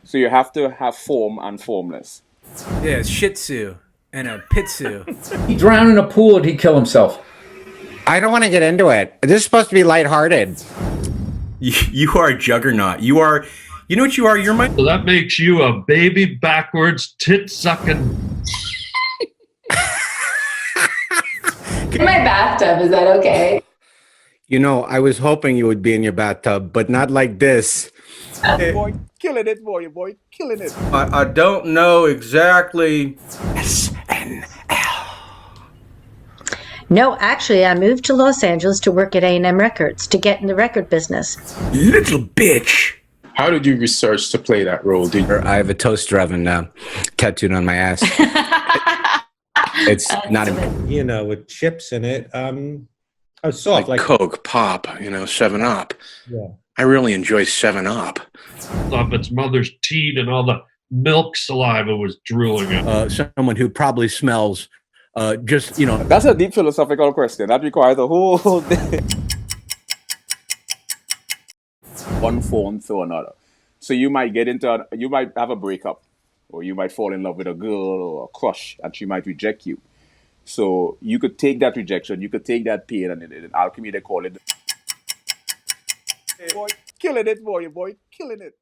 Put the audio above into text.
So you have to have form and formless. Yeah, Shih Tzu and a Pitsu. He drowned in a pool and he'd kill himself. I don't want to get into it. This is supposed to be lighthearted. You are a juggernaut. You are, you know what you are? You're my... So that makes you a baby backwards tit-sucking. In my bathtub, is that okay? You know, I was hoping you would be in your bathtub, but not like this. Boy, killing it, boy, killing it. I don't know exactly. No, actually, I moved to Los Angeles to work at A&M Records to get in the record business. Little bitch. How did you research to play that role? I have a toaster oven tattooed on my ass. It's not, you know, with chips in it. Oh, soft, like Coke, Pop, you know, 7-Up. Yeah. I really enjoy 7-Up. Off its mother's teat and all the milk saliva was drooling out. Someone who probably smells just, you know. That's a deep philosophical question. That requires a whole day. One form to another. So you might get into, you might have a breakup, or you might fall in love with a girl or a crush, and she might reject you. So you could take that rejection, you could take that pain, and in alchemy they call it. Boy, killing it, boy, killing it.